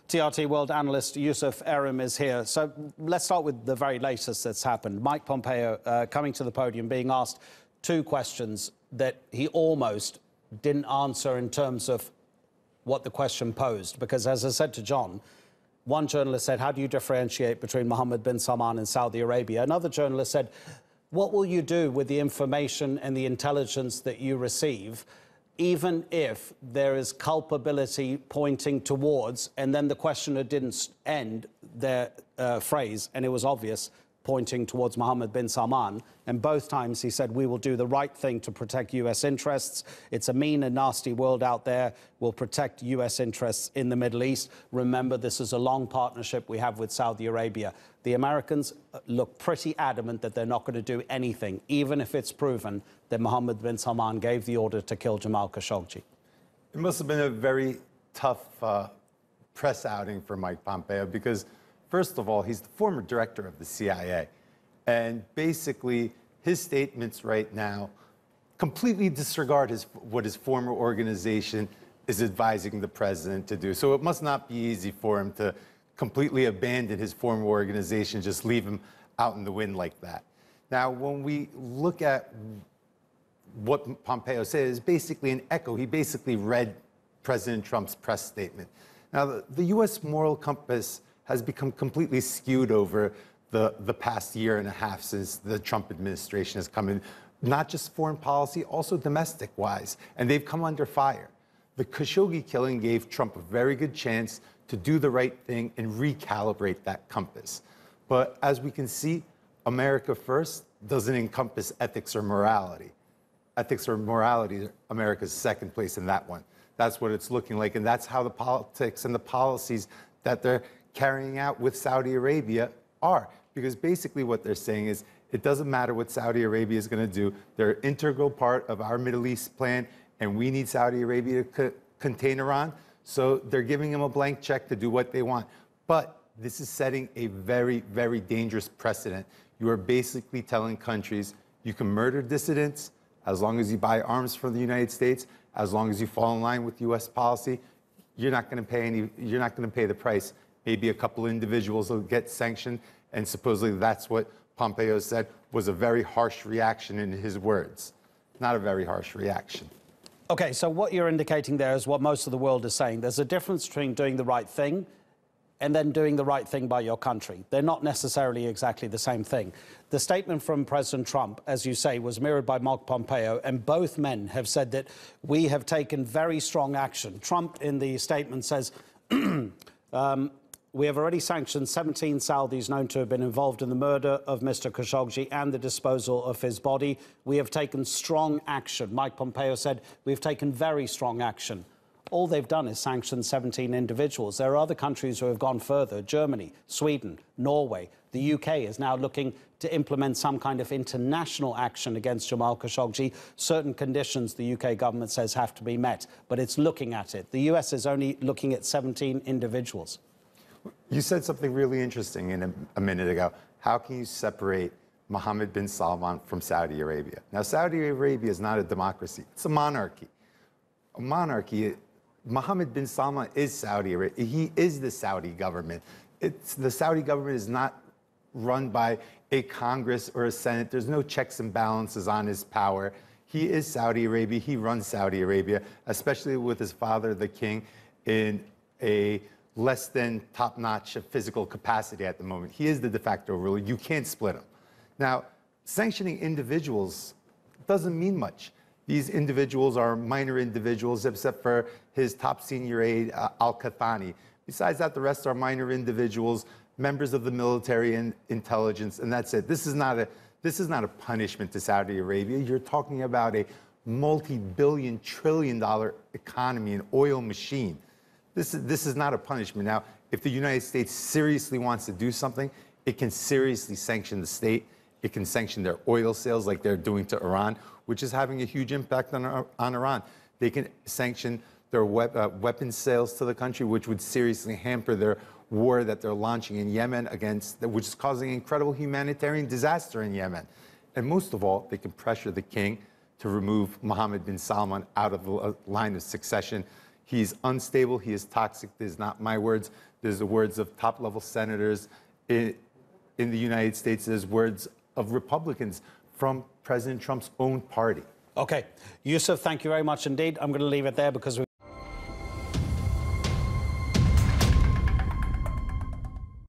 TRT World analyst Yusuf Erim is here. So let's start with the very latest that's happened. Mike Pompeo coming to the podium, being asked two questions that he almost didn't answer in terms of what the question posed. Because as I said to John, one journalist said, how do you differentiate between Mohammed bin Salman and Saudi Arabia? Another journalist said, what will you do with the information and the intelligence that you receive, even if there is culpability pointing towards, and then the questioner didn't end their phrase, and it was obvious, pointing towards Mohammed bin Salman. And both times he said, we will do the right thing to protect U.S. interests. It's a mean and nasty world out there. We'll protect U.S. interests in the Middle East. Remember, this is a long partnership we have with Saudi Arabia. The Americans look pretty adamant that they're not going to do anything, even if it's proven that Mohammed bin Salman gave the order to kill Jamal Khashoggi. It must have been a very tough press outing for Mike Pompeo because, first of all, he's the former director of the CIA. And basically, his statements right now completely disregard what his former organization is advising the president to do. So it must not be easy for him to completely abandon his former organization, just leave him out in the wind like that. Now, when we look at what Pompeo said, is basically an echo. He basically read President Trump's press statement. Now, the U.S. moral compass has become completely skewed over the past year and a half since the Trump administration has come in, not just foreign policy, also domestic-wise, and they've come under fire. The Khashoggi killing gave Trump a very good chance to do the right thing and recalibrate that compass. But as we can see, America first doesn't encompass ethics or morality. Ethics or morality, America's second place in that one. That's what it's looking like, and that's how the politics and the policies that they're carrying out with Saudi Arabia are. Because basically what they're saying is, it doesn't matter what Saudi Arabia is going to do. They're an integral part of our Middle East plan, and we need Saudi Arabia to contain Iran. So they're giving them a blank check to do what they want. But this is setting a very, very dangerous precedent. You are basically telling countries, you can murder dissidents as long as you buy arms from the United States, as long as you fall in line with U.S. policy. You're not going to pay the price. Maybe a couple of individuals will get sanctioned, and supposedly that's what Pompeo said was a very harsh reaction in his words. Not a very harsh reaction. Okay, so what you're indicating there is what most of the world is saying. There's a difference between doing the right thing and then doing the right thing by your country. They're not necessarily exactly the same thing. The statement from President Trump, as you say, was mirrored by Mike Pompeo, and both men have said that we have taken very strong action. Trump in the statement says, we have already sanctioned 17 Saudis known to have been involved in the murder of Mr. Khashoggi and the disposal of his body. We have taken strong action. Mike Pompeo said, we've taken very strong action. All they've done is sanction 17 individuals. There are other countries who have gone further: Germany, Sweden, Norway. The UK is now looking to implement some kind of international action against Jamal Khashoggi. Certain conditions, the UK government says, have to be met, but it's looking at it. The US is only looking at 17 individuals. You said something really interesting a minute ago. How can you separate Mohammed bin Salman from Saudi Arabia? Now, Saudi Arabia is not a democracy. It's a monarchy. A monarchy, Mohammed bin Salman is Saudi Arabia. He is the Saudi government. The Saudi government is not run by a Congress or a Senate. There's no checks and balances on his power. He is Saudi Arabia. He runs Saudi Arabia, especially with his father, the king, in a less than top-notch physical capacity at the moment. He is the de facto ruler. You can't split him. Now, sanctioning individuals doesn't mean much. These individuals are minor individuals, except for his top senior aide, al-Qahtani. Besides that, the rest are minor individuals, members of the military and intelligence, and that's it. This is not a punishment to Saudi Arabia. You're talking about a multi-billion, trillion-dollar economy, an oil machine. This is not a punishment. Now, if the United States seriously wants to do something, it can seriously sanction the state. It can sanction their oil sales like they're doing to Iran, which is having a huge impact on Iran. They can sanction their weapons sales to the country, which would seriously hamper their war that they're launching in Yemen which is causing incredible humanitarian disaster in Yemen. And most of all, they can pressure the king to remove Mohammed bin Salman out of the line of succession. He's unstable. He is toxic. These are not my words. There's the words of top-level senators in the United States. There's words of Republicans from President Trump's own party. Okay. Yusuf, thank you very much indeed. I'm going to leave it there because